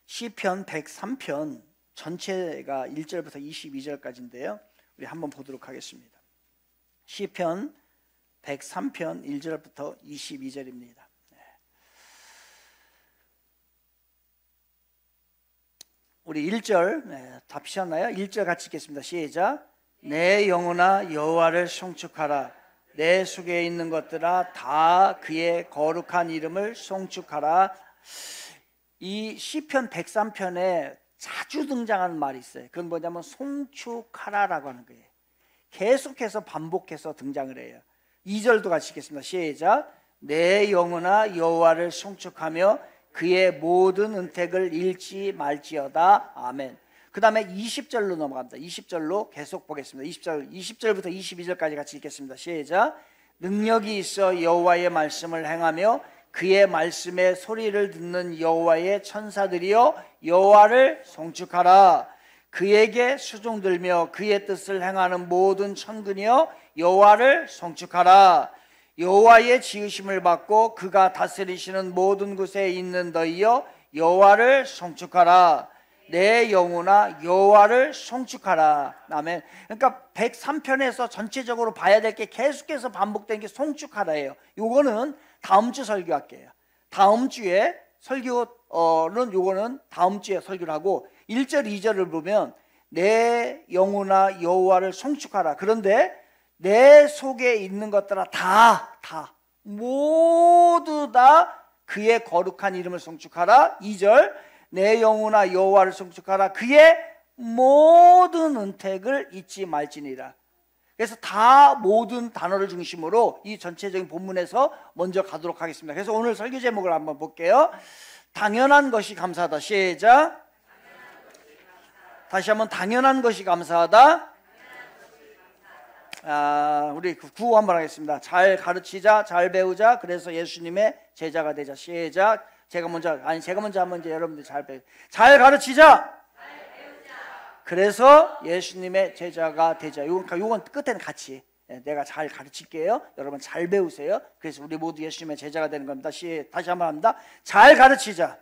시편 103편 전체가 1절부터 22절까지인데요. 우리 한번 보도록 하겠습니다. 시편 103편 1절부터 22절입니다. 우리 1절 다 피셨나요? 1절 같이 읽겠습니다. 시작. 내 영혼아 여호와를 송축하라. 내 속에 있는 것들아 다 그의 거룩한 이름을 송축하라. 이 시편 103편에 자주 등장하는 말이 있어요. 그건 뭐냐면 송축하라라고 하는 거예요. 계속해서 반복해서 등장을 해요. 2절도 같이 읽겠습니다. 시작. 내 영혼아 여호와를 송축하며 그의 모든 은택을 잃지 말지어다. 아멘. 그 다음에 20절로 넘어갑니다. 20절로 계속 보겠습니다. 20절부터 22절까지 같이 읽겠습니다. 시작. 능력이 있어 여호와의 말씀을 행하며 그의 말씀의 소리를 듣는 여호와의 천사들이여 여호와를 송축하라. 그에게 수종들며 그의 뜻을 행하는 모든 천군이여 여호와를 송축하라. 여호와의 지으심을 받고 그가 다스리시는 모든 곳에 있는 너희여 여호와를 송축하라. 내 영혼아 여호와를 송축하라. 아멘. 그러니까 103편에서 전체적으로 봐야 될 게 계속해서 반복된 게 송축하라예요. 요거는 다음 주 설교할게요. 다음 주에 설교는 요거는 다음 주에 설교를 하고 1절 2절을 보면 내 영혼아 여호와를 송축하라. 그런데 내 속에 있는 것들아 다 모두 다 그의 거룩한 이름을 송축하라. 2절 내 영혼아 여호와를 송축하라. 그의 모든 은택을 잊지 말지니라. 그래서 다 모든 단어를 중심으로 이 전체적인 본문에서 먼저 가도록 하겠습니다. 그래서 오늘 설교 제목을 한번 볼게요. 당연한 것이 감사하다. 시작. 다시 한번 당연한 것이 감사하다. 우리 구호 한번 하겠습니다. 잘 가르치자, 잘 배우자, 그래서 예수님의 제자가 되자. 시작. 제가 먼저 하면 이제 여러분들 잘 가르치자. 그래서 예수님의 제자가 되자. 요건 끝에는 같이 내가 잘 가르칠게요. 여러분 잘 배우세요. 그래서 우리 모두 예수님의 제자가 되는 겁니다. 다시 한번 합니다. 잘 가르치자.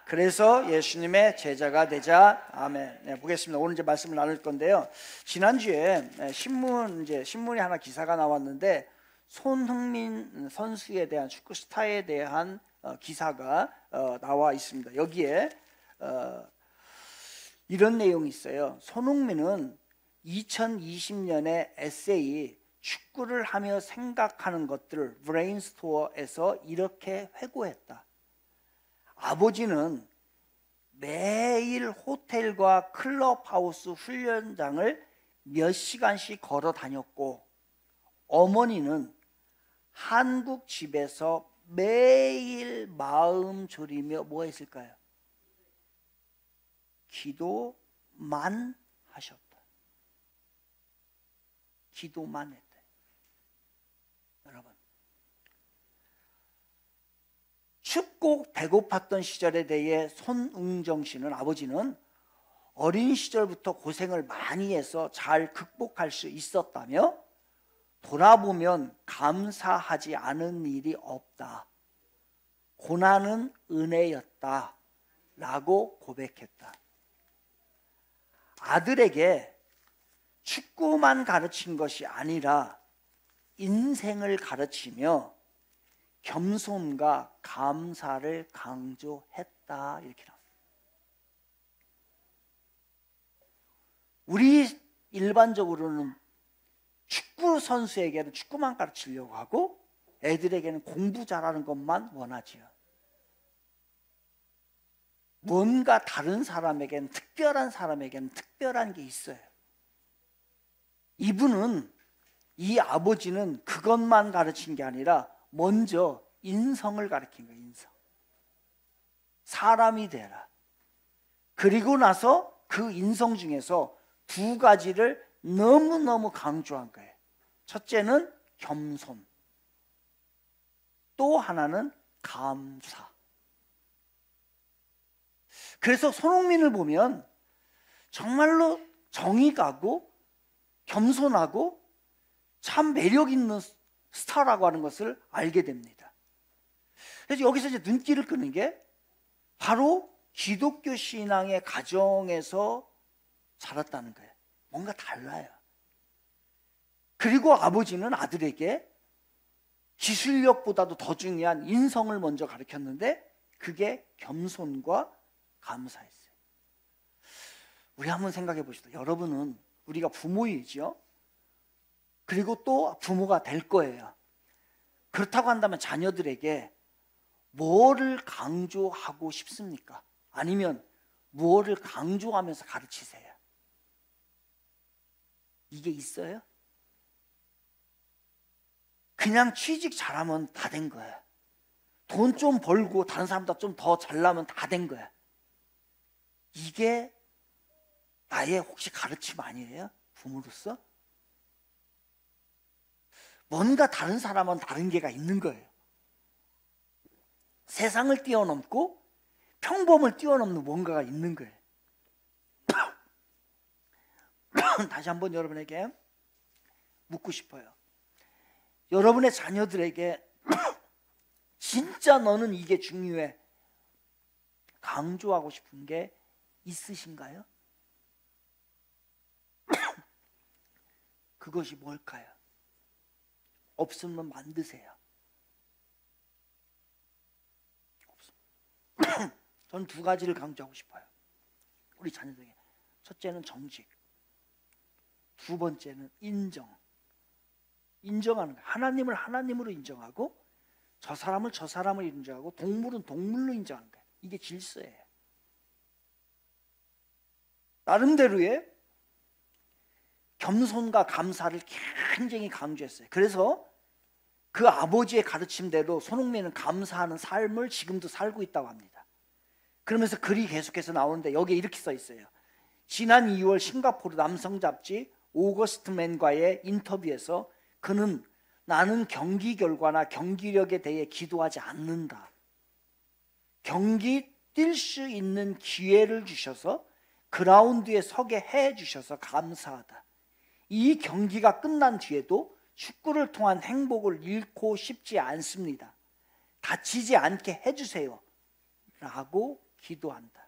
그래서 예수님의 제자가 되자. 아멘. 네, 보겠습니다. 오늘 이제 말씀을 나눌 건데요. 지난주에 신문이 하나 기사가 나왔는데 손흥민 선수에 대한 축구 스타에 대한 기사가 나와 있습니다. 여기에 이런 내용이 있어요. 손흥민은 2020년에 에세이 축구를 하며 생각하는 것들을 브레인스토어에서 이렇게 회고했다. 아버지는 매일 호텔과 클럽하우스 훈련장을 몇 시간씩 걸어 다녔고 어머니는 한국 집에서 매일 마음 졸이며 뭐 했을까요? 기도만 하셨다. 기도만 했다. 여러분, 춥고 배고팠던 시절에 대해 손웅정 씨는 아버지는 어린 시절부터 고생을 많이 해서 잘 극복할 수 있었다며 돌아보면 감사하지 않은 일이 없다. 고난은 은혜였다. 라고 고백했다. 아들에게 축구만 가르친 것이 아니라 인생을 가르치며 겸손과 감사를 강조했다. 이렇게 나옵니다. 우리 일반적으로는 축구 선수에게는 축구만 가르치려고 하고 애들에게는 공부 잘하는 것만 원하지요. 뭔가 다른 사람에게는 특별한 게 있어요. 이 아버지는 그것만 가르친 게 아니라 먼저 인성을 가르친 거예요. 인성. 사람이 되라. 그리고 나서 그 인성 중에서 두 가지를 너무너무 강조한 거예요. 첫째는 겸손, 또 하나는 감사. 그래서 손흥민을 보면 정말로 정이 가고 겸손하고 참 매력 있는 스타라고 하는 것을 알게 됩니다. 그래서 여기서 이제 눈길을 끄는 게 바로 기독교 신앙의 가정에서 자랐다는 거예요. 뭔가 달라요. 그리고 아버지는 아들에게 기술력보다도 더 중요한 인성을 먼저 가르쳤는데 그게 겸손과 감사였어요. 우리 한번 생각해 보시죠. 여러분은 우리가 부모이죠. 그리고 또 부모가 될 거예요. 그렇다고 한다면 자녀들에게 뭐를 강조하고 싶습니까? 아니면 뭐를 강조하면서 가르치세요? 이게 있어요? 그냥 취직 잘하면 다 된 거야. 돈 좀 벌고 다른 사람보다 좀 더 잘나면 다 된 거야. 이게 나의 혹시 가르침 아니에요? 부모로서? 뭔가 다른 사람은 다른 게가 있는 거예요. 세상을 뛰어넘고 평범을 뛰어넘는 뭔가가 있는 거예요. 다시 한번 여러분에게 묻고 싶어요. 여러분의 자녀들에게 진짜 너는 이게 중요해 강조하고 싶은 게 있으신가요? 그것이 뭘까요? 없으면 만드세요. 저는 두 가지를 강조하고 싶어요. 우리 자녀들에게. 첫째는 정직, 두 번째는 인정하는 거예요. 하나님을 하나님으로 인정하고 저 사람을 저 사람을 인정하고 동물은 동물로 인정하는 거예요. 이게 질서예요. 나름대로의 겸손과 감사를 굉장히 강조했어요. 그래서 그 아버지의 가르침대로 손흥민은 감사하는 삶을 지금도 살고 있다고 합니다. 그러면서 글이 계속해서 나오는데 여기에 이렇게 써 있어요. 지난 2월 싱가포르 남성 잡지 오거스트맨과의 인터뷰에서 그는 나는 경기 결과나 경기력에 대해 기도하지 않는다. 경기 뛸 수 있는 기회를 주셔서 그라운드에 서게 해 주셔서 감사하다. 이 경기가 끝난 뒤에도 축구를 통한 행복을 잃고 싶지 않습니다. 다치지 않게 해주세요. 라고 기도한다.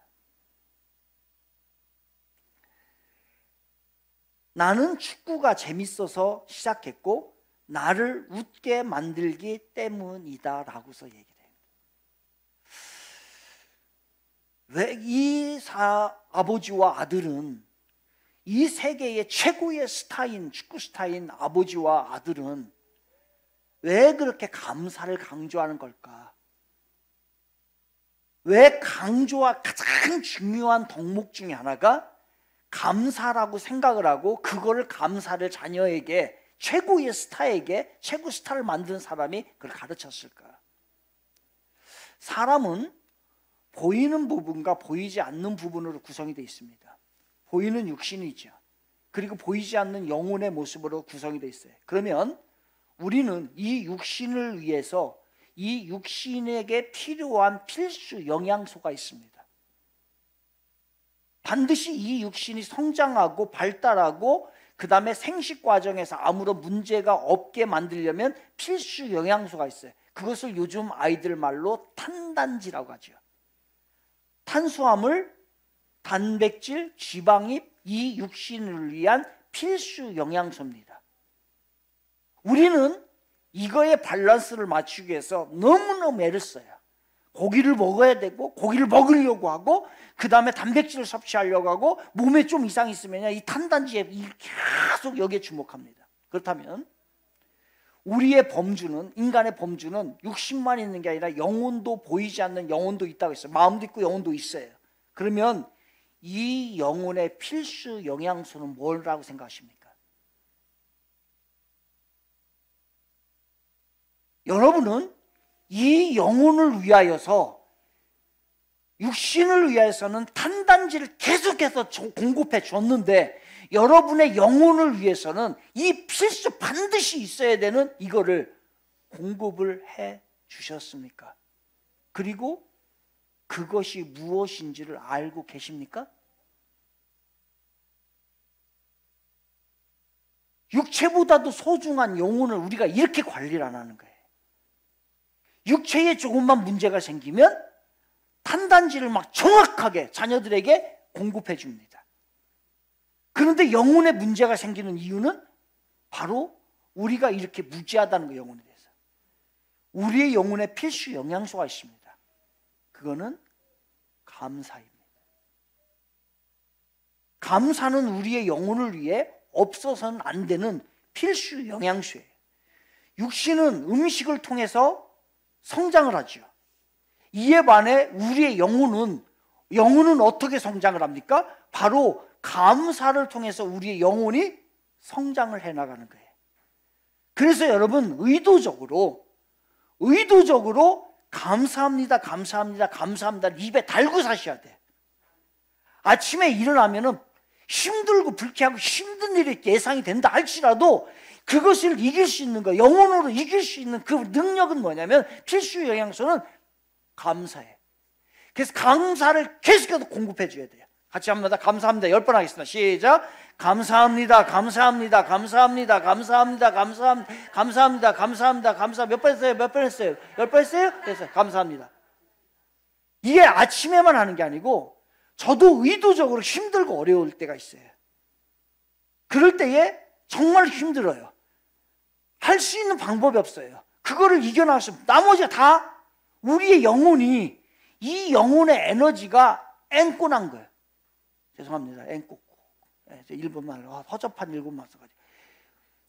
나는 축구가 재밌어서 시작했고 나를 웃게 만들기 때문이다 라고서 얘기를 해요. 왜 이 아버지와 아들은 이 세계의 최고의 스타인 축구 스타인 아버지와 아들은 왜 그렇게 감사를 강조하는 걸까? 왜 강조와 가장 중요한 덕목 중에 하나가 감사라고 생각을 하고 그거를 감사를 자녀에게 최고의 스타에게 최고 스타를 만든 사람이 그걸 가르쳤을까? 사람은 보이는 부분과 보이지 않는 부분으로 구성이 되어 있습니다. 보이는 육신이죠. 그리고 보이지 않는 영혼의 모습으로 구성이 되어 있어요. 그러면 우리는 이 육신을 위해서 이 육신에게 필요한 필수 영양소가 있습니다. 반드시 이 육신이 성장하고 발달하고 그 다음에 생식 과정에서 아무런 문제가 없게 만들려면 필수 영양소가 있어요. 그것을 요즘 아이들 말로 탄단지라고 하죠. 탄수화물, 단백질, 지방이 이 육신을 위한 필수 영양소입니다. 우리는 이거의 밸런스를 맞추기 위해서 너무너무 애를 써요. 고기를 먹어야 되고 고기를 먹으려고 하고 그 다음에 단백질을 섭취하려고 하고 몸에 좀 이상이 있으면 이 탄단지에 계속 여기에 주목합니다. 그렇다면 우리의 범주는 인간의 범주는 육신만 있는 게 아니라 영혼도 보이지 않는 영혼도 있다고 했어요. 마음도 있고 영혼도 있어요. 그러면 이 영혼의 필수 영양소는 뭐라고 생각하십니까? 여러분은 이 영혼을 위하여서 육신을 위해서는 탄단지를 계속해서 공급해 줬는데 여러분의 영혼을 위해서는 이 필수 반드시 있어야 되는 이거를 공급을 해 주셨습니까? 그리고 그것이 무엇인지를 알고 계십니까? 육체보다도 소중한 영혼을 우리가 이렇게 관리를 안 하는 거예요. 육체에 조금만 문제가 생기면 탄단지를 막 정확하게 자녀들에게 공급해 줍니다. 그런데 영혼에 문제가 생기는 이유는 바로 우리가 이렇게 무지하다는 거예요. 영혼에 대해서. 우리의 영혼에 필수 영양소가 있습니다. 그거는 감사입니다. 감사는 우리의 영혼을 위해 없어서는 안 되는 필수 영양소예요. 육신은 음식을 통해서 성장을 하죠. 이에 반해 우리의 영혼은 어떻게 성장을 합니까? 바로 감사를 통해서 우리의 영혼이 성장을 해나가는 거예요. 그래서 여러분 의도적으로 감사합니다, 감사합니다, 감사합니다 입에 달고 사셔야 돼요. 아침에 일어나면은 힘들고 불쾌하고 힘든 일이 예상이 된다 할지라도 그것을 이길 수 있는 거, 영혼으로 이길 수 있는 그 능력은 뭐냐면 필수 영양소는 감사예요. 그래서 감사를 계속해서 공급해 줘야 돼요. 같이 합니다. 감사합니다. 10번 하겠습니다. 시작. 감사합니다. 감사합니다. 감사합니다. 감사합니다. 감사합니다. 감사합니다. 감사합니다. 감사. 몇 번 했어요? 몇 번 했어요? 10번 했어요? 됐어요. 감사합니다. 이게 아침에만 하는 게 아니고 저도 의도적으로 힘들고 어려울 때가 있어요. 그럴 때에 정말 힘들어요. 할 수 있는 방법이 없어요. 그거를 이겨나가시면 나머지가 다 우리의 영혼이 이 영혼의 에너지가 앵꼬난 거예요. 죄송합니다. 앵꼬. 일본말로 허접한 일본말 써가지고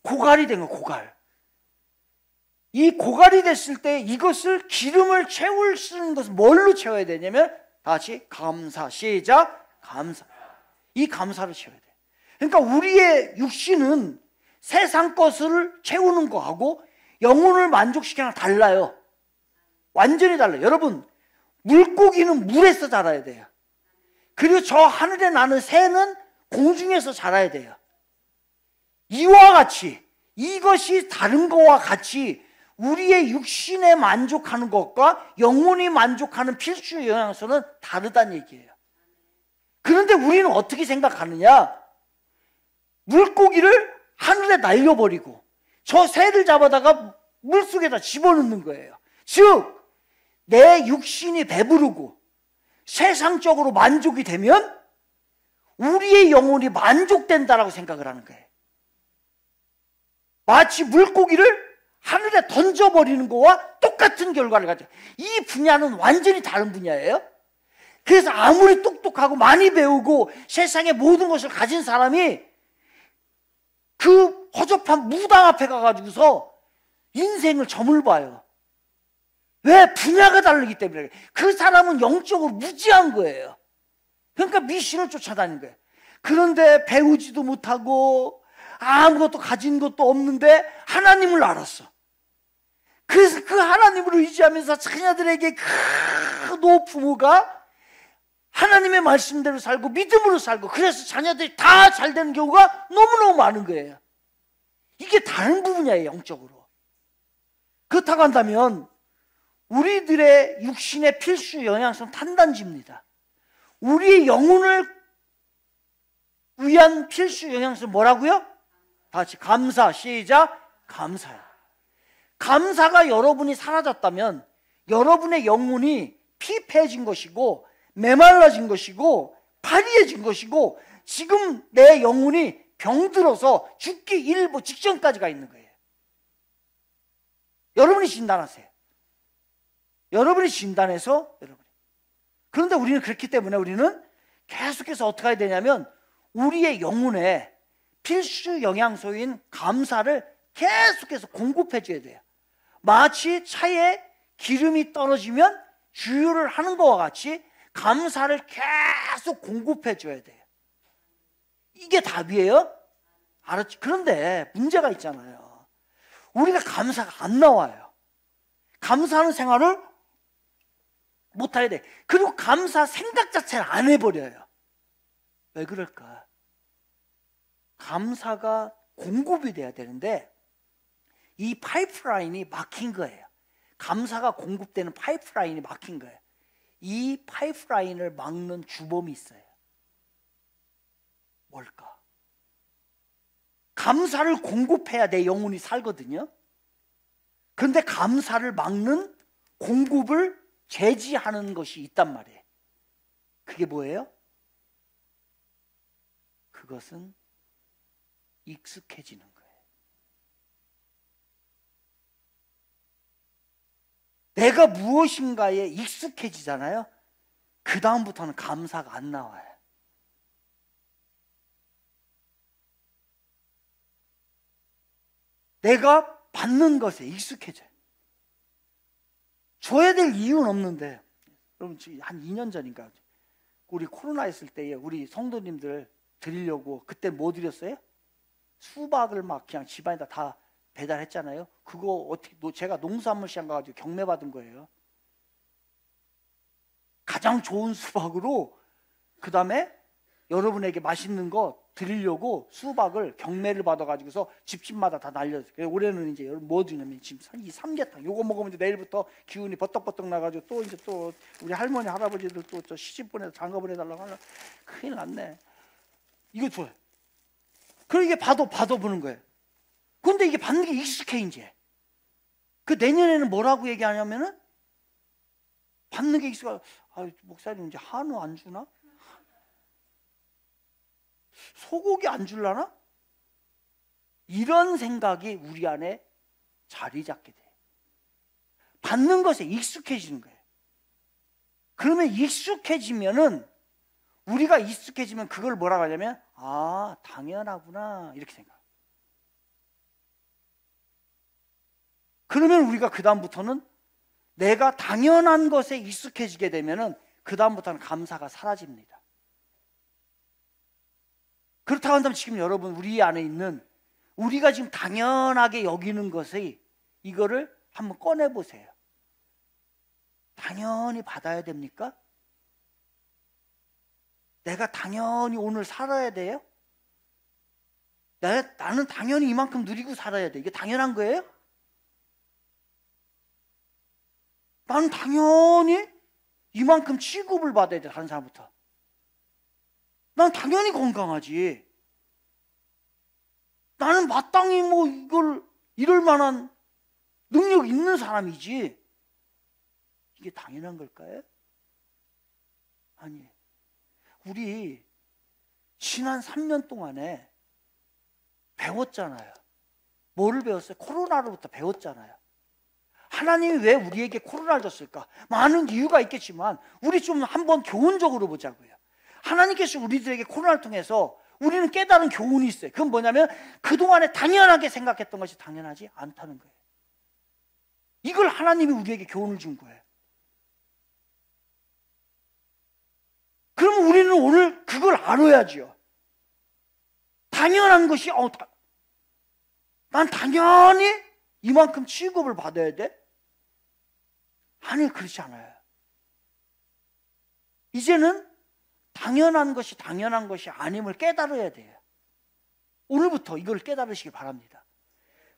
고갈이 된 거예요. 고갈. 이 고갈이 됐을 때 이것을 기름을 채울 수 있는 것은 뭘로 채워야 되냐면 다 같이 감사. 시작. 감사. 이 감사를 채워야 돼요. 그러니까 우리의 육신은 세상 것을 채우는 거하고 영혼을 만족시키는 건 달라요. 완전히 달라요. 여러분 물고기는 물에서 자라야 돼요. 그리고 저 하늘에 나는 새는 공중에서 자라야 돼요. 이와 같이 이것이 다른 거와 같이 우리의 육신에 만족하는 것과 영혼이 만족하는 필수 영양소는 다르다는 얘기예요. 그런데 우리는 어떻게 생각하느냐? 물고기를 하늘에 날려버리고 저 새를 잡아다가 물속에다 집어넣는 거예요. 즉 내 육신이 배부르고 세상적으로 만족이 되면 우리의 영혼이 만족된다라고 생각을 하는 거예요. 마치 물고기를 하늘에 던져버리는 거와 똑같은 결과를 가져요. 이 분야는 완전히 다른 분야예요. 그래서 아무리 똑똑하고 많이 배우고 세상의 모든 것을 가진 사람이 그 허접한 무당 앞에 가가지고서 인생을 점을 봐요. 왜? 분야가 다르기 때문에. 그 사람은 영적으로 무지한 거예요. 그러니까 미신을 쫓아다니는 거예요. 그런데 배우지도 못하고 아무것도 가진 것도 없는데 하나님을 알았어. 그래서 그 하나님을 의지하면서 자녀들에게 그 노부모가 하나님의 말씀대로 살고 믿음으로 살고 그래서 자녀들이 다 잘 되는 경우가 너무너무 많은 거예요. 이게 다른 부분이에요. 영적으로. 그렇다고 한다면 우리들의 육신의 필수 영양소는 탄단지입니다. 우리의 영혼을 위한 필수 영양소는 뭐라고요? 다 같이 감사. 시작. 감사요. 감사가 여러분이 사라졌다면 여러분의 영혼이 피폐해진 것이고 메말라진 것이고 파리해진 것이고 지금 내 영혼이 병들어서 죽기 일보 직전까지 가 있는 거예요. 여러분이 진단하세요. 여러분이 진단해서 여러분이. 그런데 우리는 그렇기 때문에 우리는 계속해서 어떻게 해야 되냐면 우리의 영혼에 필수 영양소인 감사를 계속해서 공급해 줘야 돼요. 마치 차에 기름이 떨어지면 주유를 하는 것과 같이 감사를 계속 공급해 줘야 돼요. 이게 답이에요? 알았지? 그런데 문제가 있잖아요. 우리가 감사가 안 나와요. 감사하는 생활을 못하게 돼. 그리고 감사 생각 자체를 안 해버려요. 왜 그럴까? 감사가 공급이 돼야 되는데 이 파이프라인이 막힌 거예요. 감사가 공급되는 파이프라인이 막힌 거예요. 이 파이프라인을 막는 주범이 있어요. 뭘까? 감사를 공급해야 내 영혼이 살거든요. 그런데 감사를 막는 공급을 제지하는 것이 있단 말이에요. 그게 뭐예요? 그것은 익숙해지는 거예요. 내가 무엇인가에 익숙해지잖아요. 그 다음부터는 감사가 안 나와요. 내가 받는 것에 익숙해져요. 줘야 될 이유는 없는데, 여러분 한 2년 전인가 우리 코로나 있을 때에 우리 성도님들 드리려고 그때 뭐 드렸어요? 수박을 막 그냥 집안에다 다 배달했잖아요. 그거 어떻게 제가 농수산물 시장 가가지고 경매 받은 거예요. 가장 좋은 수박으로 그 다음에 여러분에게 맛있는 거 드리려고 수박을 경매를 받아가지고서 집집마다 다 날렸어요. 그래서 올해는 이제 여러분 뭐 드냐면 지금 이 삼계탕 요거 먹으면 이제 내일부터 기운이 버떡버떡 나가지고 또 이제 또 우리 할머니 할아버지들 또 저 시집 보내서 장가 보내달라고 하려 큰일 났네. 이거 줘요. 그럼 이게 받아보는 거예요. 근데 이게 받는 게 익숙해 이제. 그 내년에는 뭐라고 얘기하냐면은 받는 게 익숙해. 아, 목사님 이제 한우 안 주나? 소고기 안 줄라나? 이런 생각이 우리 안에 자리 잡게 돼요. 받는 것에 익숙해지는 거예요. 그러면 익숙해지면은 우리가 익숙해지면 그걸 뭐라고 하냐면 아, 당연하구나 이렇게 생각. 그러면 우리가 그 다음부터는 내가 당연한 것에 익숙해지게 되면은 그 다음부터는 감사가 사라집니다. 그렇다고 한다면 지금 여러분 우리 안에 있는 우리가 지금 당연하게 여기는 것의 이거를 한번 꺼내보세요. 당연히 받아야 됩니까? 내가 당연히 오늘 살아야 돼요? 나는 당연히 이만큼 누리고 살아야 돼. 이게 당연한 거예요? 나는 당연히 이만큼 취급을 받아야 돼. 다른 사람부터. 난 당연히 건강하지. 나는 마땅히 뭐 이럴 만한 능력 있는 사람이지. 이게 당연한 걸까요? 아니에요. 우리 지난 3년 동안에 배웠잖아요. 뭐를 배웠어요? 코로나로부터 배웠잖아요. 하나님이 왜 우리에게 코로나를 줬을까? 많은 이유가 있겠지만 우리 좀 한번 교훈적으로 보자고요. 하나님께서 우리들에게 코로나를 통해서 우리는 깨달은 교훈이 있어요. 그건 뭐냐면 그동안에 당연하게 생각했던 것이 당연하지 않다는 거예요. 이걸 하나님이 우리에게 교훈을 준 거예요. 그러면 우리는 오늘 그걸 알아야죠. 당연한 것이 난 당연히 이만큼 취급을 받아야 돼? 아니, 그렇지 않아요. 이제는 당연한 것이 아님을 깨달아야 돼요. 오늘부터 이걸 깨달으시기 바랍니다.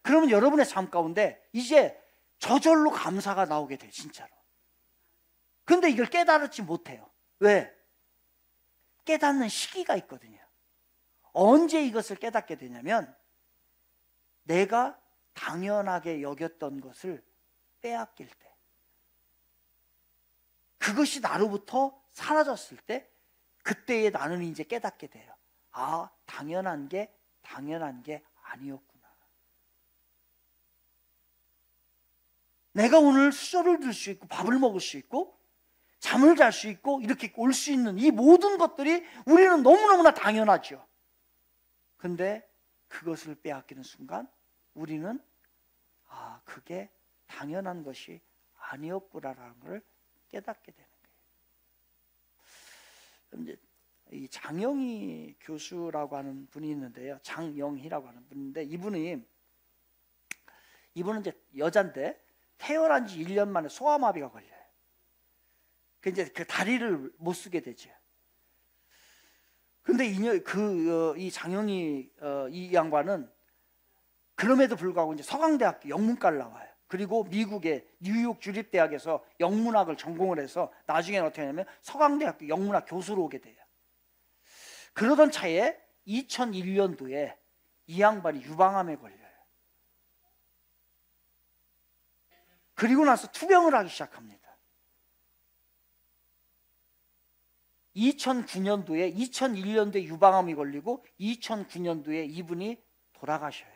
그러면 여러분의 삶 가운데 이제 저절로 감사가 나오게 돼요. 진짜로. 근데 이걸 깨달지 못해요. 왜? 깨닫는 시기가 있거든요. 언제 이것을 깨닫게 되냐면 내가 당연하게 여겼던 것을 빼앗길 때, 그것이 나로부터 사라졌을 때, 그때에 나는 이제 깨닫게 돼요. 아, 당연한 게 아니었구나. 내가 오늘 수저를 들 수 있고 밥을 먹을 수 있고 잠을 잘 수 있고 이렇게 올 수 있는 이 모든 것들이 우리는 너무너무나 당연하죠. 근데 그것을 빼앗기는 순간 우리는 아, 그게 당연한 것이 아니었구나라는 걸 깨닫게 되는 거예요. 이제 이 장영희 교수라고 하는 분이 있는데요. 장영희라고 하는 분인데 이분은 이제 여잔데 태어난 지 1년 만에 소아마비가 걸려요. 이제 그 다리를 못 쓰게 되죠. 근데 이 장영희 이 양반은 그럼에도 불구하고 이제 서강대학교 영문과를 나와요. 그리고 미국의 뉴욕 주립대학에서 영문학을 전공을 해서 나중에는 어떻게 하냐면 서강대학교 영문학 교수로 오게 돼요. 그러던 차에 2001년도에 이 양반이 유방암에 걸려요. 그리고 나서 투병을 하기 시작합니다. 2009년도에 2001년도에 유방암이 걸리고 2009년도에 이분이 돌아가셔요.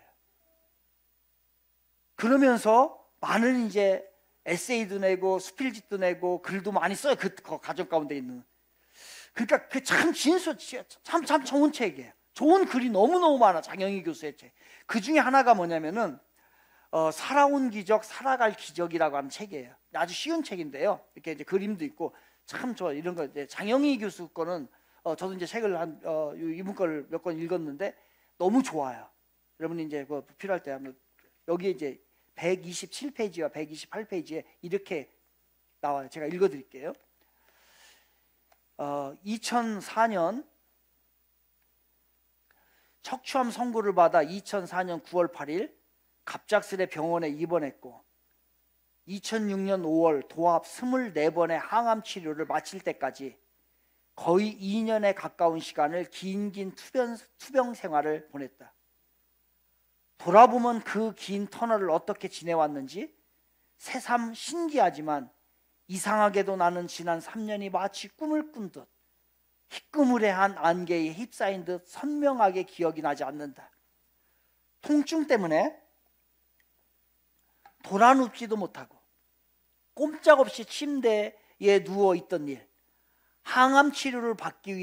그러면서 많은 이제 에세이도 내고 스필짓도 내고 글도 많이 써요. 그 가정 가운데 있는. 그러니까 그 참 참 좋은 책이에요. 좋은 글이 너무너무 많아. 장영희 교수의 책. 그 중에 하나가 뭐냐면은 살아온 기적, 살아갈 기적이라고 하는 책이에요. 아주 쉬운 책인데요. 이렇게 이제 그림도 있고 참 좋아. 이런 거 이제 장영희 교수 거는 저도 이제 책을 이분 걸 몇 권 읽었는데 너무 좋아요. 여러분이 이제 필요할 때 한번 여기에 이제 127페이지와 128페이지에 이렇게 나와요. 제가 읽어드릴게요. 2004년 척추암 선고를 받아 2004년 9월 8일 갑작스레 병원에 입원했고 2006년 5월 도합 24번의 항암 치료를 마칠 때까지 거의 2년에 가까운 시간을 긴 투병 생활을 보냈다. 돌아보면 그 긴 터널을 어떻게 지내왔는지 새삼 신기하지만 이상하게도 나는 지난 3년이 마치 꿈을 꾼 듯 희끄무레한 안개에 휩싸인 듯 선명하게 기억이 나지 않는다. 통증 때문에 돌아눕지도 못하고 꼼짝없이 침대에 누워있던 일, 항암 치료를 받기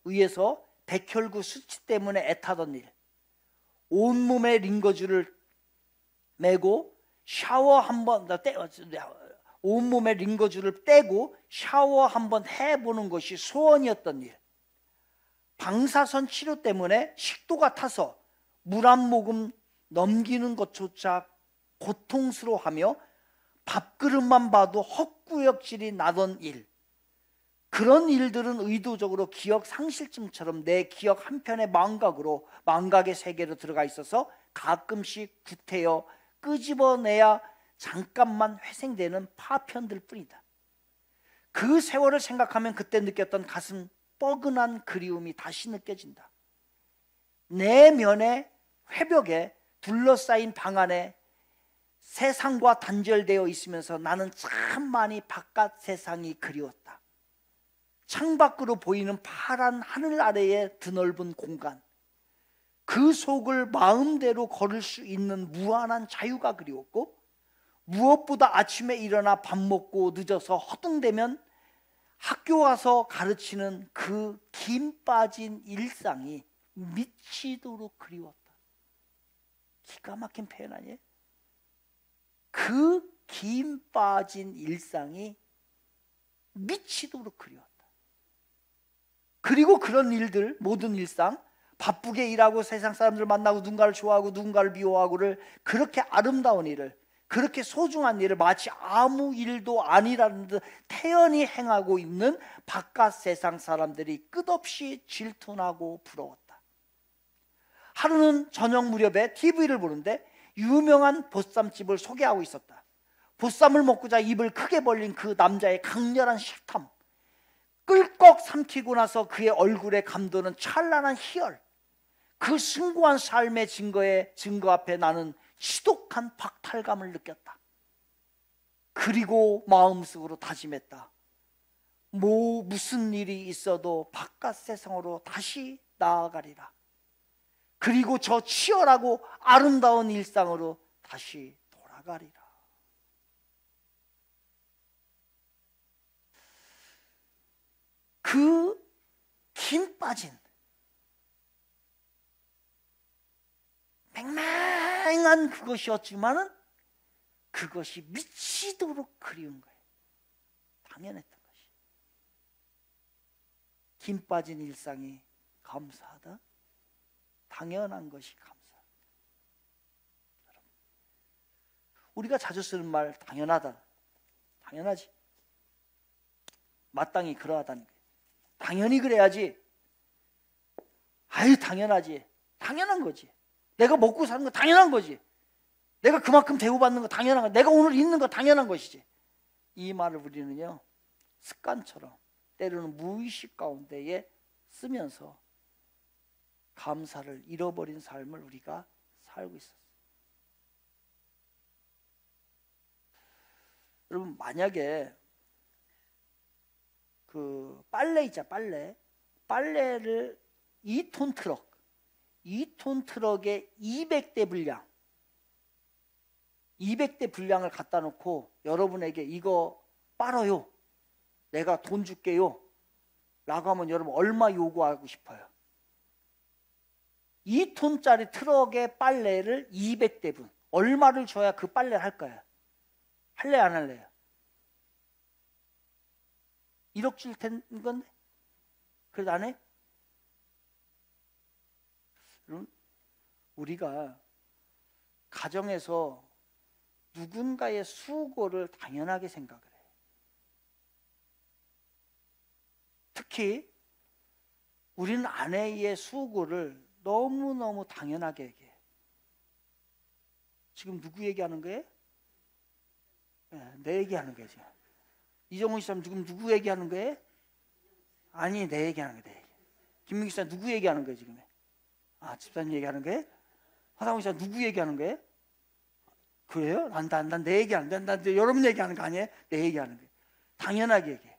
위해서 백혈구 수치 때문에 애타던 일, 온몸에 링거줄을 매고 샤워 한번 온몸에 링거줄을 떼고 샤워 한번 해보는 것이 소원이었던 일, 방사선 치료 때문에 식도가 타서 물 한 모금 넘기는 것조차 고통스러워하며 밥그릇만 봐도 헛구역질이 나던 일, 그런 일들은 의도적으로 기억 상실증처럼 내 기억 한편의 망각의 세계로 들어가 있어서 가끔씩 구태여 끄집어내야 잠깐만 회생되는 파편들 뿐이다. 그 세월을 생각하면 그때 느꼈던 가슴 뻐근한 그리움이 다시 느껴진다. 내 면의 회벽에 둘러싸인 방 안에 세상과 단절되어 있으면서 나는 참 많이 바깥 세상이 그리웠다. 창밖으로 보이는 파란 하늘 아래의 드넓은 공간, 그 속을 마음대로 걸을 수 있는 무한한 자유가 그리웠고, 무엇보다 아침에 일어나 밥 먹고 늦어서 허둥대면 학교 가서 가르치는 그 김 빠진 일상이 미치도록 그리웠다. 기가 막힌 표현 아니에요? 그 김 빠진 일상이 미치도록 그리웠다. 그리고 그런 일들, 모든 일상, 바쁘게 일하고 세상 사람들 만나고 누군가를 좋아하고 누군가를 미워하고를, 그렇게 아름다운 일을, 그렇게 소중한 일을 마치 아무 일도 아니라는 듯 태연히 행하고 있는 바깥 세상 사람들이 끝없이 질투나고 부러웠다. 하루는 저녁 무렵에 TV를 보는데 유명한 보쌈집을 소개하고 있었다. 보쌈을 먹고자 입을 크게 벌린 그 남자의 강렬한 식탐, 꿀꺽 삼키고 나서 그의 얼굴에 감도는 찬란한 희열, 그 숭고한 삶의 증거 앞에 나는 지독한 박탈감을 느꼈다. 그리고 마음속으로 다짐했다. 무슨 일이 있어도 바깥 세상으로 다시 나아가리라. 그리고 저 치열하고 아름다운 일상으로 다시 돌아가리라. 그 김 빠진 맹맹한 그것이었지만은 그것이 미치도록 그리운 거예요. 당연했던 것이. 김 빠진 일상이 감사하다. 당연한 것이 감사하다. 여러분, 우리가 자주 쓰는 말 당연하다. 당연하지. 마땅히 그러하다는 거예요. 당연히 그래야지. 아유, 당연하지. 당연한 거지. 내가 먹고 사는 거 당연한 거지. 내가 그만큼 대우받는 거 당연한 거. 내가 오늘 있는 거 당연한 것이지. 이 말을 우리는요, 습관처럼 때로는 무의식 가운데에 쓰면서 감사를 잃어버린 삶을 우리가 살고 있었어요. 여러분, 만약에 그 빨래 있잖아, 빨래를 2톤 트럭에 200대 분량 200대 분량을 갖다 놓고 여러분에게 이거 빨아요, 내가 돈 줄게요 라고 하면 여러분 얼마 요구하고 싶어요? 2톤짜리 트럭의 빨래를 200대 분, 얼마를 줘야 그 빨래를 할 거야? 할래 안 할래요? 1억 줄 텐 건데 그래도 안 해? 우리가 가정에서 누군가의 수고를 당연하게 생각을 해요. 특히 우리는 아내의 수고를 너무너무 당연하게 얘기해요. 지금 누구 얘기하는 거예요? 내 얘기하는 거예요. 지금 이정훈 씨는 지금 누구 얘기하는 거예요? 아니, 내 얘기하는 거예요. 김민기 씨는 누구 얘기하는 거예요 지금? 아, 집사님 얘기하는 거예요? 화상훈 씨는 누구 얘기하는 거예요? 그래요? 난 내 얘기하는 거야. 난 여러분 얘기하는 거 아니에요? 내 얘기하는 거예요. 당연하게 얘기해.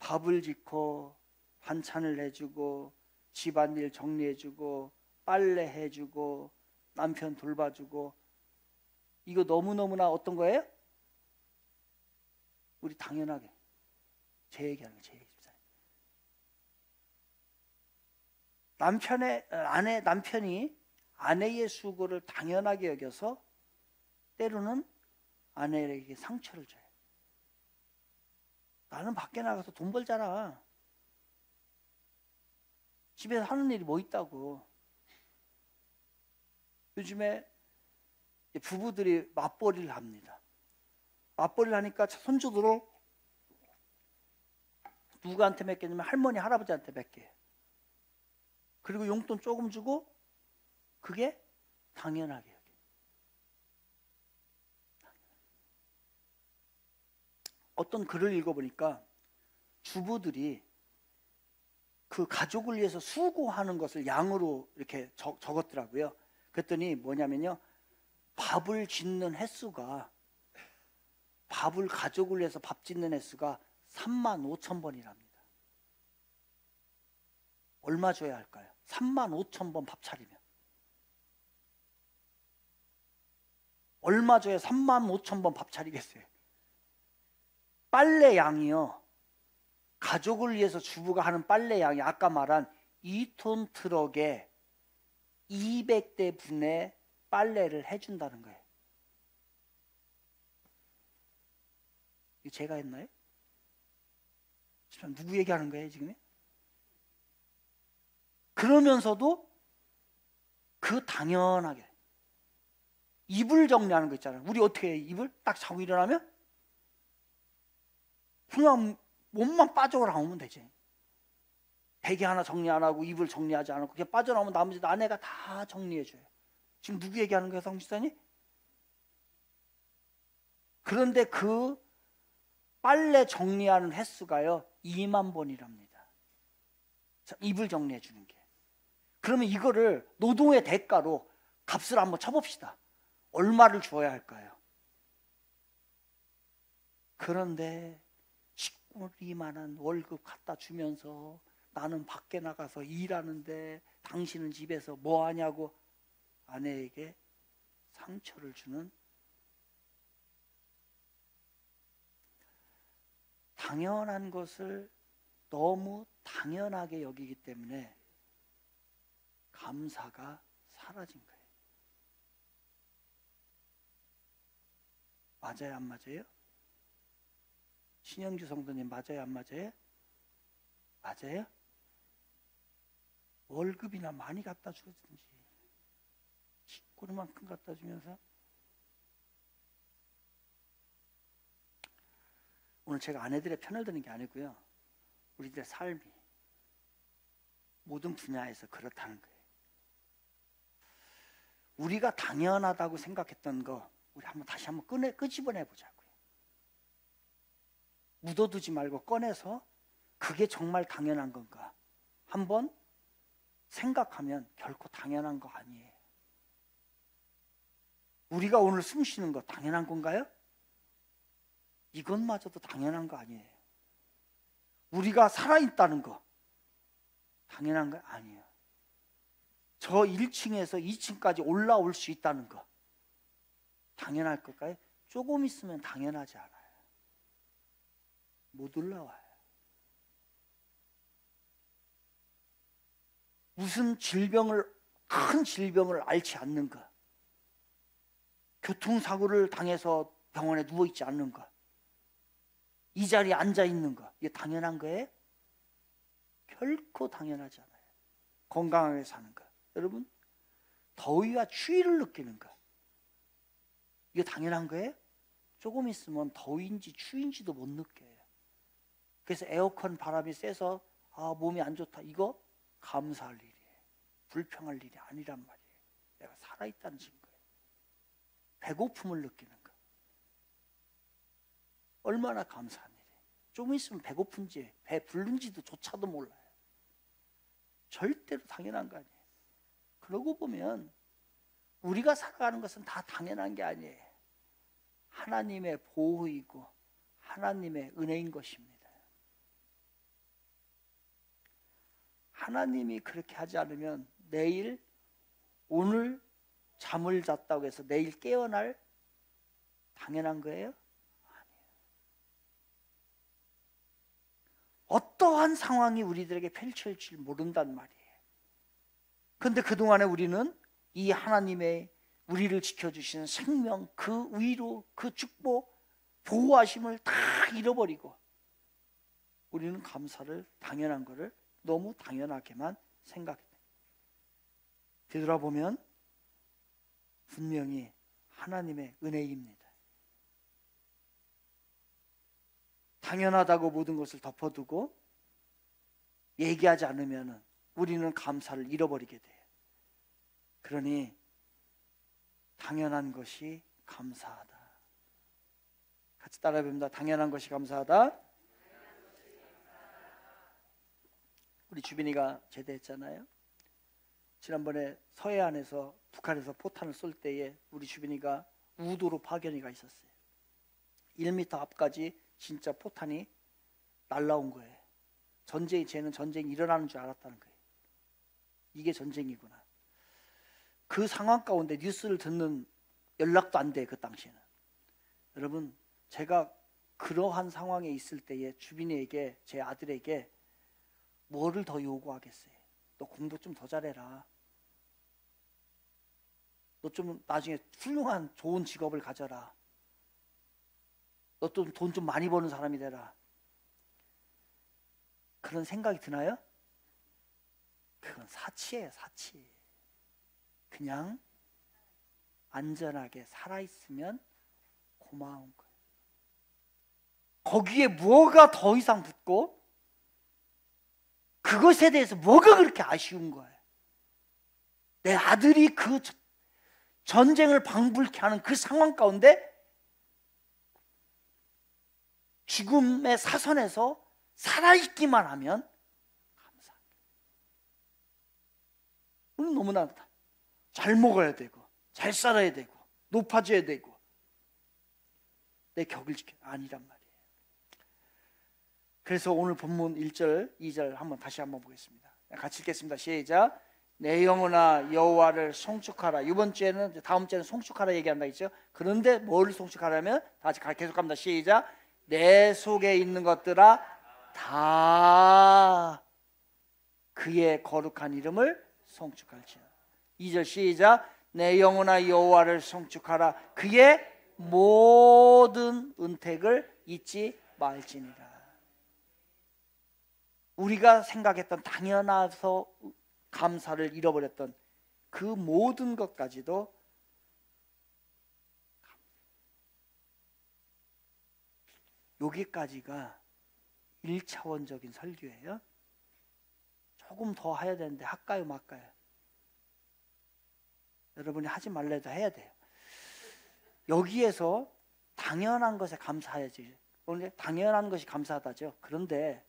밥을 짓고 반찬을 내주고 집안일 정리해주고 빨래해주고 남편 돌봐주고, 이거 너무너무나 어떤 거예요? 우리 당연하게 제 얘기하는 거예요. 제 얘기. 남편이 아내의 수고를 당연하게 여겨서 때로는 아내에게 상처를 줘요. 나는 밖에 나가서 돈 벌잖아. 집에서 하는 일이 뭐 있다고. 요즘에 부부들이 맞벌이를 합니다. 맞벌이를 하니까 손주들을 누구한테 맡기냐면 할머니, 할아버지한테 맡겨요. 그리고 용돈 조금 주고 그게 당연하게 여겨요. 어떤 글을 읽어보니까 주부들이 그 가족을 위해서 수고하는 것을 양으로 이렇게 적었더라고요. 그랬더니 뭐냐면요, 밥을 짓는 횟수가, 밥을 가족을 위해서 밥 짓는 횟수가 35,000번이랍니다. 얼마 줘야 할까요? 35,000번 밥 차리면 얼마 줘야 35,000번 밥 차리겠어요? 빨래 양이요, 가족을 위해서 주부가 하는 빨래 양이 아까 말한 2톤 트럭에 200대 분의 빨래를 해준다는 거예요. 이거 제가 했나요? 누구 얘기하는 거예요 지금? 그러면서도 그 당연하게 이불 정리하는 거 있잖아요. 우리 어떻게 해요? 이불 딱 자고 일어나면 그냥 몸만 빠져나오면 되지. 베개 하나 정리 안 하고 이불 정리하지 않고 그냥 빠져나오면 나머지 아내가 다 정리해줘요. 지금 누구 얘기하는 거예요, 성지사님? 그런데 그 빨래 정리하는 횟수가요 2만 번이랍니다. 이불 정리해 주는 게. 그러면 이거를 노동의 대가로 값을 한번 쳐봅시다. 얼마를 주어야 할까요? 그런데 식구리만한 월급 갖다 주면서 나는 밖에 나가서 일하는데 당신은 집에서 뭐 하냐고 아내에게 상처를 주는, 당연한 것을 너무 당연하게 여기기 때문에 감사가 사라진 거예요. 맞아요, 안 맞아요? 신영주 성도님 맞아요, 안 맞아요? 맞아요? 월급이나 많이 갖다 주든지 식구만큼 갖다 주면서. 오늘 제가 아내들의 편을 드는 게 아니고요, 우리들의 삶이 모든 분야에서 그렇다는 거예요. 우리가 당연하다고 생각했던 거 우리 다시 한번 끄집어내 보자고요. 묻어두지 말고 꺼내서 그게 정말 당연한 건가 한번 생각하면 결코 당연한 거 아니에요. 우리가 오늘 숨 쉬는 거 당연한 건가요? 이것마저도 당연한 거 아니에요. 우리가 살아있다는 거 당연한 거 아니에요. 저 1층에서 2층까지 올라올 수 있다는 거 당연할 걸까요? 조금 있으면 당연하지 않아요. 못 올라와요. 무슨 큰 질병을 앓지 않는 것, 교통사고를 당해서 병원에 누워있지 않는 것, 이 자리에 앉아있는 것, 이게 당연한 거예요? 결코 당연하지 않아요. 건강하게 사는 것, 여러분 더위와 추위를 느끼는 것, 이게 당연한 거예요? 조금 있으면 더위인지 추위인지도 못 느껴요. 그래서 에어컨 바람이 세서 몸이 안 좋다, 이거 감사할 일이에요. 불평할 일이 아니란 말이에요. 내가 살아있다는 증거예요. 배고픔을 느끼는 거 얼마나 감사한 일이에요. 조금 있으면 배고픈지 배 부른지도 조차도 몰라요. 절대로 당연한 거 아니에요. 그러고 보면 우리가 살아가는 것은 다 당연한 게 아니에요. 하나님의 보호이고 하나님의 은혜인 것입니다. 하나님이 그렇게 하지 않으면 내일, 오늘 잠을 잤다고 해서 내일 깨어날 당연한 거예요? 아니에요. 어떠한 상황이 우리들에게 펼쳐질지 모른단 말이에요. 그런데 그동안에 우리는 이 하나님의 우리를 지켜주시는 생명, 그 위로, 그 축복, 보호하심을 다 잃어버리고 우리는 감사를, 당연한 것을 너무 당연하게만 생각해요. 되돌아보면 분명히 하나님의 은혜입니다. 당연하다고 모든 것을 덮어두고 얘기하지 않으면 우리는 감사를 잃어버리게 돼요. 그러니 당연한 것이 감사하다. 같이 따라해 봅니다. 당연한 것이 감사하다. 우리 주빈이가 제대했잖아요. 지난번에 서해안에서 북한에서 포탄을 쏠 때에 우리 주빈이가 우도로 파견이가 있었어요. 1m 앞까지 진짜 포탄이 날라온 거예요. 쟤는 전쟁이 일어나는 줄 알았다는 거예요. 이게 전쟁이구나. 그 상황 가운데 뉴스를 듣는 연락도 안 돼, 그 당시에는. 여러분, 제가 그러한 상황에 있을 때에 주빈이에게, 제 아들에게 뭐를 더 요구하겠어요? 너 공부 좀 더 잘해라. 너 좀 나중에 훌륭한 좋은 직업을 가져라. 너 좀 돈 좀 많이 버는 사람이 되라. 그런 생각이 드나요? 그건 사치예요, 사치. 그냥 안전하게 살아있으면 고마운 거예요. 거기에 뭐가 더 이상 붙고 그것에 대해서 뭐가 그렇게 아쉬운 거예요. 내 아들이 그 전쟁을 방불케 하는 그 상황 가운데 죽음의 사선에서 살아있기만 하면 감사합니다. 우리는 너무나 잘 먹어야 되고 잘 살아야 되고 높아져야 되고 내 격을 지켜 아니란 말이에요. 그래서 오늘 본문 1절, 2절 다시 한번 보겠습니다. 같이 읽겠습니다. 시작. 내 영혼아 여호와를 송축하라. 이번 주에는, 다음 주에는 송축하라 얘기한다 했죠. 그런데 뭘 송축하라면 다시 계속합니다. 시작. 내 속에 있는 것들아 다 그의 거룩한 이름을 송축할지어다. 2절 시작. 내 영혼아 여호와를 송축하라. 그의 모든 은택을 잊지 말지니라. 우리가 생각했던 당연해서 감사를 잃어버렸던 그 모든 것까지도 여기까지가 1차원적인 설교예요. 조금 더 해야 되는데 할까요 말까요? 여러분이 하지 말래도 해야 돼요. 여기에서 당연한 것에 감사해야지. 오늘 당연한 것이 감사하다죠. 그런데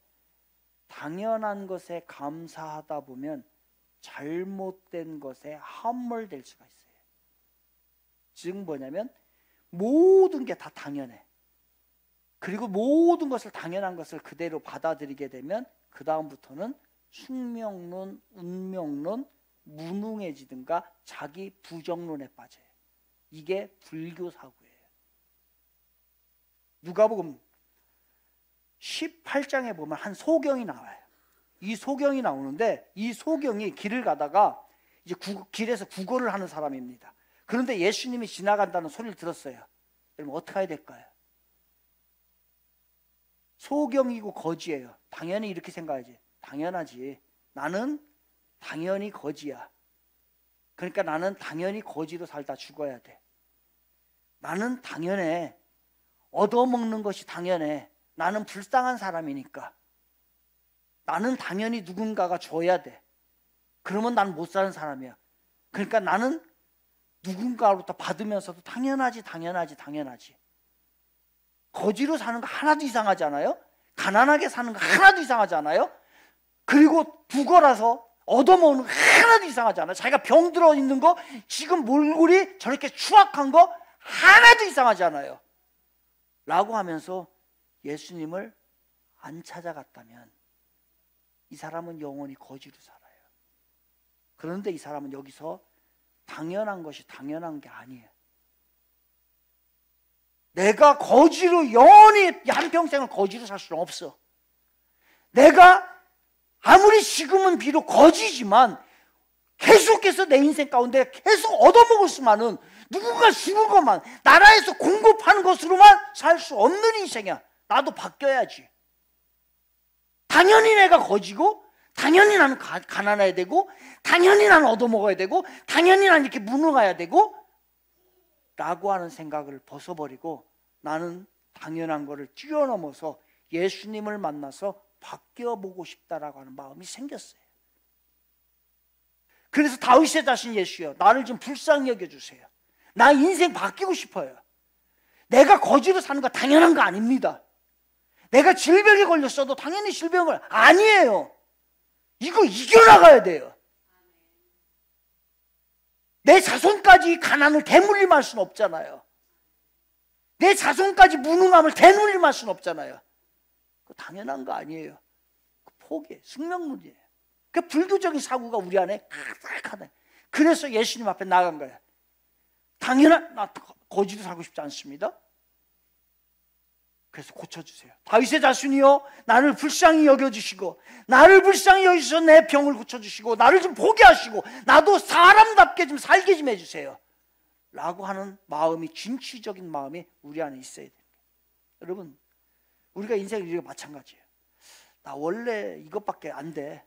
당연한 것에 감사하다 보면 잘못된 것에 함몰될 수가 있어요. 즉 뭐냐면 모든 게 다 당연해. 그리고 모든 것을 당연한 것을 그대로 받아들이게 되면 그 다음부터는 숙명론, 운명론, 무능해지든가 자기 부정론에 빠져요. 이게 불교 사고예요. 누가복음 18장에 보면 한 소경이 나와요. 이 소경이 나오는데 이 소경이 길을 가다가 이제 길에서 구걸을 하는 사람입니다. 그런데 예수님이 지나간다는 소리를 들었어요. 여러분 어떻게 해야 될까요? 소경이고 거지예요. 당연히 이렇게 생각하지. 당연하지. 나는 당연히 거지야. 그러니까 나는 당연히 거지로 살다 죽어야 돼. 나는 당연해. 얻어먹는 것이 당연해. 나는 불쌍한 사람이니까. 나는 당연히 누군가가 줘야 돼. 그러면 난 못 사는 사람이야. 그러니까 나는 누군가로부터 받으면서도 당연하지. 거지로 사는 거 하나도 이상하지 않아요? 가난하게 사는 거 하나도 이상하지 않아요? 그리고 부거라서 얻어먹는 거 하나도 이상하지 않아요? 자기가 병 들어 있는 거, 지금 몰골이 저렇게 추악한 거 하나도 이상하지 않아요? 라고 하면서 예수님을 안 찾아갔다면 이 사람은 영원히 거지로 살아요. 그런데 이 사람은 여기서 당연한 것이 당연한 게 아니에요. 내가 거지로 영원히 한평생을 거지로 살 수는 없어. 내가 아무리 지금은 비록 거지지만 계속해서 내 인생 가운데 계속 얻어먹을 수만은, 누군가 주는 것만, 나라에서 공급하는 것으로만 살 수 없는 인생이야. 나도 바뀌어야지. 당연히 내가 거지고, 당연히 나는 가난해야 되고, 당연히 나는 얻어먹어야 되고, 당연히 나는 이렇게 무능해야 되고 라고 하는 생각을 벗어버리고 나는 당연한 것을 뛰어넘어서 예수님을 만나서 바뀌어보고 싶다라고 하는 마음이 생겼어요. 그래서 다윗의 자신 예수여, 나를 좀 불쌍히 여겨주세요. 나 인생 바뀌고 싶어요. 내가 거지로 사는 거 당연한 거 아닙니다. 내가 질병에 걸렸어도 당연히 질병을 아니에요. 이거 이겨나가야 돼요. 내 자손까지 가난을 대물림할 수는 없잖아요. 내 자손까지 무능함을 대물림할 수는 없잖아요. 그거 당연한 거 아니에요. 포기해. 숙명론이에요. 그 불교적인 사고가 우리 안에 가득하다. 그래서 예수님 앞에 나간 거예요. 나 거지로 살고 싶지 않습니다. 그래서 고쳐주세요. 다윗의 자손이여, 나를 불쌍히 여겨주시고, 나를 불쌍히 여기서 내 병을 고쳐주시고, 나를 좀 보게 하시고, 나도 사람답게 좀 살게 좀 해주세요 라고 하는 마음이, 진취적인 마음이 우리 안에 있어야 됩니다. 여러분, 우리가 인생이 이거 마찬가지예요. 나 원래 이것밖에 안 돼.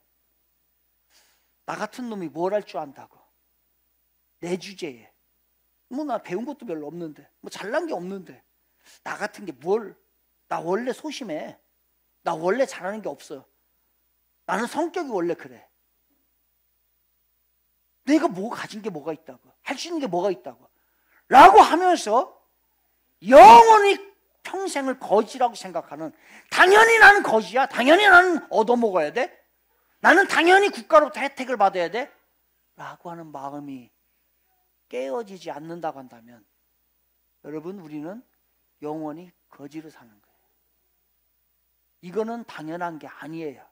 나 같은 놈이 뭘 할 줄 안다고. 내 주제에. 뭐 나 배운 것도 별로 없는데, 뭐 잘난 게 없는데, 나 같은 게 뭘. 나 원래 소심해. 나 원래 잘하는 게 없어. 나는 성격이 원래 그래. 내가 뭐 가진 게 뭐가 있다고. 할 수 있는 게 뭐가 있다고. 라고 하면서 영원히 평생을 거지라고 생각하는, 당연히 나는 거지야. 당연히 나는 얻어먹어야 돼. 나는 당연히 국가로부터 혜택을 받아야 돼. 라고 하는 마음이 깨어지지 않는다고 한다면 여러분, 우리는 영원히 거지로 사는 거예요. 이거는 당연한 게 아니에요.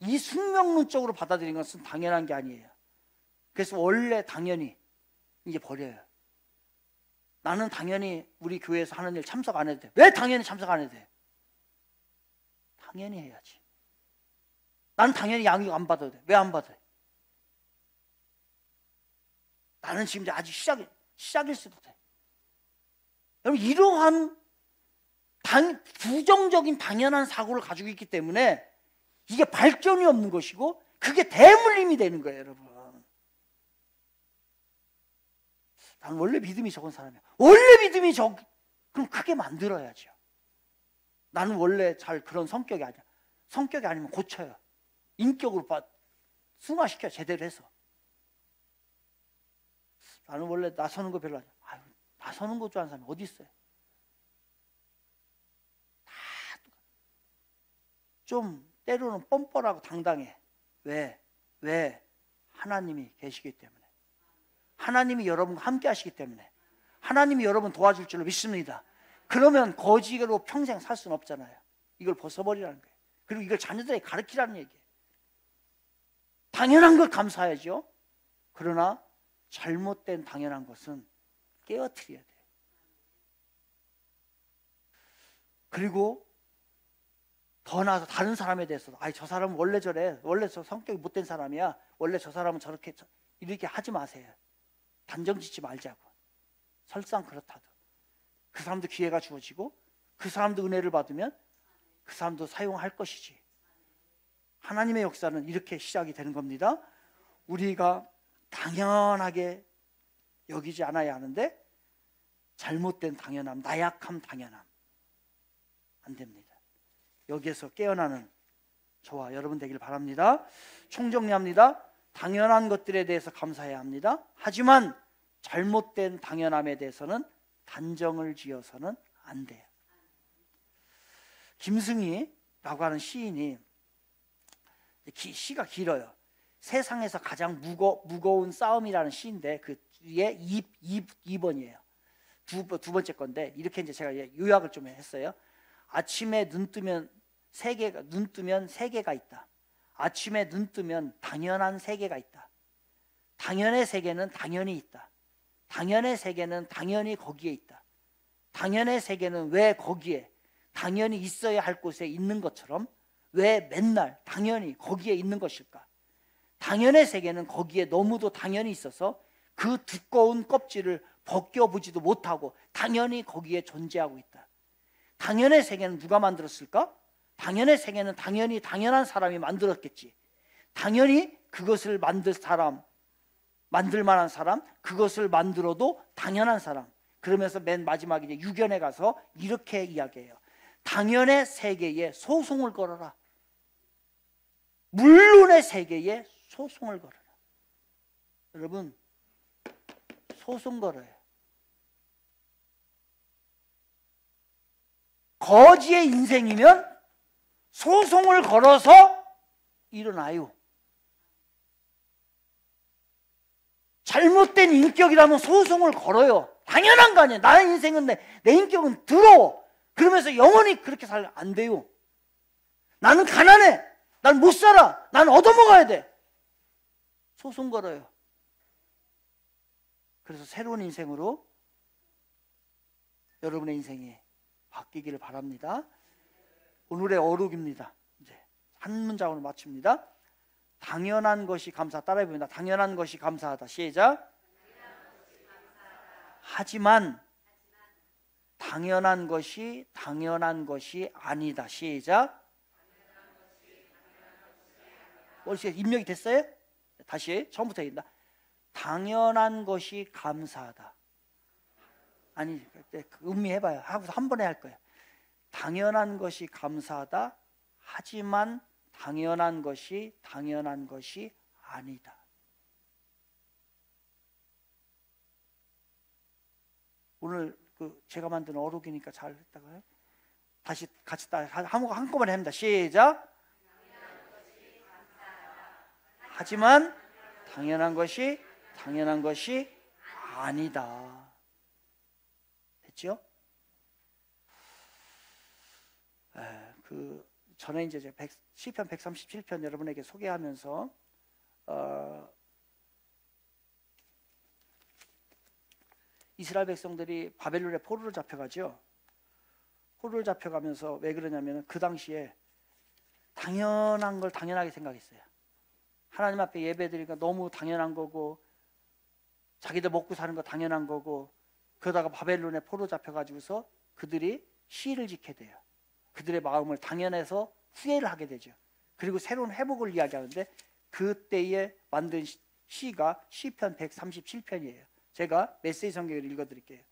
이 숙명론적으로 받아들인 것은 당연한 게 아니에요. 그래서 원래 당연히 이제 버려요. 나는 당연히 우리 교회에서 하는 일 참석 안 해도 돼. 왜 당연히 참석 안 해도 돼? 당연히 해야지. 나는 당연히 양육 안 받아도 돼. 왜 안 받아요? 나는 지금 이제 아직 시작일 수도 돼. 여러분, 이러한 부정적인 당연한 사고를 가지고 있기 때문에 이게 발전이 없는 것이고 그게 대물림이 되는 거예요, 여러분. 나는 원래 믿음이 적은 사람이야. 원래 믿음이 그럼 크게 만들어야죠. 나는 원래 잘 그런 성격이 아니야. 성격이 아니면 고쳐요. 인격으로 승화시켜요, 제대로 해서. 나는 원래 나서는 거 별로 아니야. 아유, 나서는 거 좋아하는 사람이 어디 있어요? 좀 때로는 뻔뻔하고 당당해. 왜? 하나님이 계시기 때문에. 하나님이 여러분과 함께 하시기 때문에. 하나님이 여러분 도와줄 줄로 믿습니다. 그러면 거지로 평생 살 수는 없잖아요. 이걸 벗어버리라는 거예요. 그리고 이걸 자녀들에게 가르치라는 얘기예요. 당연한 걸 감사해야죠. 그러나 잘못된 당연한 것은 깨어뜨려야 돼요. 그리고 더 나아서 다른 사람에 대해서도 저 사람은 원래 저래, 원래 저 성격이 못된 사람이야, 원래 저 사람은 저렇게, 이렇게 하지 마세요. 단정 짓지 말자고. 설상 그렇다도 그 사람도 기회가 주어지고 그 사람도 은혜를 받으면 그 사람도 사용할 것이지. 하나님의 역사는 이렇게 시작이 되는 겁니다. 우리가 당연하게 여기지 않아야 하는데 잘못된 당연함, 나약함 당연함 안 됩니다. 여기에서 깨어나는 저와 여러분 되길 바랍니다. 총정리합니다. 당연한 것들에 대해서 감사해야 합니다. 하지만 잘못된 당연함에 대해서는 단정을 지어서는 안 돼요. 김승희라고 하는 시인이, 시가 길어요. 세상에서 가장 무거운 싸움이라는 시인데 그 뒤에 2번이에요. 두 번째 건데, 이렇게 이제 제가 요약을 좀 했어요. 아침에 눈 뜨면 세계가 있다. 아침에 눈 뜨면 당연한 세계가 있다. 당연의 세계는 당연히 있다. 당연의 세계는 당연히 거기에 있다. 당연의 세계는 왜 거기에 당연히 있어야 할 곳에 있는 것처럼 왜 맨날 당연히 거기에 있는 것일까? 당연의 세계는 거기에 너무도 당연히 있어서 그 두꺼운 껍질을 벗겨보지도 못하고 당연히 거기에 존재하고 있다. 당연의 세계는 누가 만들었을까? 당연의 세계는 당연히 당연한 사람이 만들었겠지. 당연히 그것을 만들 만한 사람, 그것을 만들어도 당연한 사람. 그러면서 맨 마지막에 이제 6연에 가서 이렇게 이야기해요. 당연의 세계에 소송을 걸어라. 물론의 세계에 소송을 걸어라. 여러분, 소송 걸어요. 거지의 인생이면 소송을 걸어서 일어나요. 잘못된 인격이라면 소송을 걸어요. 당연한 거 아니에요. 나의 인생은 내 인격은 더러워. 그러면서 영원히 그렇게 살면 안 돼요. 나는 가난해. 난 못 살아. 난 얻어먹어야 돼. 소송 걸어요. 그래서 새로운 인생으로 여러분의 인생이 바뀌기를 바랍니다. 오늘의 어록입니다. 이제 한 문장으로 마칩니다. 당연한 것이 감사. 따라해봅니다. 당연한 것이 감사하다. 시작. 하지만 당연한 것이 아니다. 시작. 벌써 입력이 됐어요? 다시 처음부터 얘기합니다. 당연한 것이 감사하다. 아니, 음미해봐요. 하고서 한 번에 할 거예요. 당연한 것이 감사하다. 하지만 당연한 것이 아니다. 오늘 제가 만든 어록이니까 잘 했다가요. 다시 같이 한꺼번에 합니다. 시작. 하지만 당연한 것이 아니다. 됐죠? 전에 이제 시편 137편 여러분에게 소개하면서 이스라엘 백성들이 바벨론에 포로로 잡혀가죠. 포로로 잡혀가면서 왜 그러냐면 그 당시에 당연한 걸 당연하게 생각했어요. 하나님 앞에 예배드리니까 너무 당연한 거고, 자기들 먹고 사는 거 당연한 거고, 그러다가 바벨론에 포로 잡혀가지고서 그들이 시를 짓게 돼요. 그들의 마음을 당연해서 후회를 하게 되죠. 그리고 새로운 회복을 이야기하는데 그때에 만든 시가 시편 137편이에요. 제가 메시지 성경을 읽어드릴게요.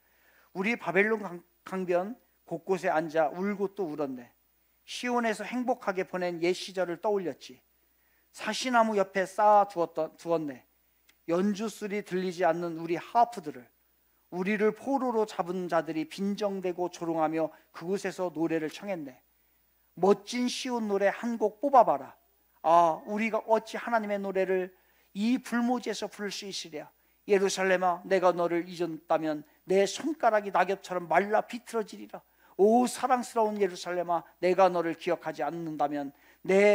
우리 바벨론 강변 곳곳에 앉아 울고 또 울었네. 시온에서 행복하게 보낸 옛 시절을 떠올렸지. 사시나무 옆에 쌓아 두었네. 연주소리 들리지 않는 우리 하프들을. 우리를 포로로 잡은 자들이 빈정대고 조롱하며 그곳에서 노래를 청했네. 멋진 시온 노래 한 곡 뽑아봐라. 우리가 어찌 하나님의 노래를 이 불모지에서 부를 수 있으랴. 예루살렘아, 내가 너를 잊었다면 내 손가락이 낙엽처럼 말라 비틀어지리라. 오 사랑스러운 예루살렘아, 내가 너를 기억하지 않는다면,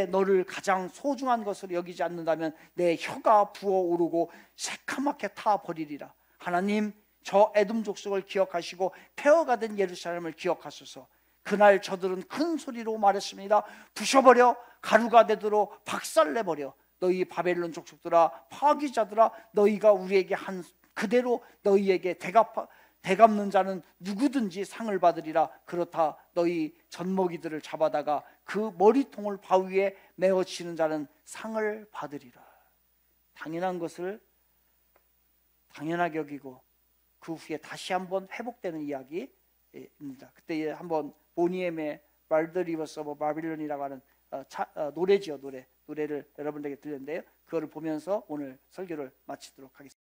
너를 가장 소중한 것으로 여기지 않는다면 내 혀가 부어오르고 새카맣게 타버리리라. 하나님, 저 에돔 족속을 기억하시고 폐허가 된 예루살렘을 기억하소서. 그날 저들은 큰 소리로 말했습니다. 부셔버려, 가루가 되도록 박살내버려. 너희 바벨론 족속들아, 파기자들아, 너희가 우리에게 한 그대로 너희에게 대갚는 자는 누구든지 상을 받으리라. 그렇다 너희 젖먹이들을 잡아다가 그 머리통을 바위에 메어치는 자는 상을 받으리라. 당연한 것을 당연하게 여기고 그 후에 다시 한번 회복되는 이야기입니다. 그때 한번 보니엠의 말드 리버스 오브 바빌론이라고 하는 노래지요. 노래를 여러분들에게 들렸는데요. 그거를 보면서 오늘 설교를 마치도록 하겠습니다.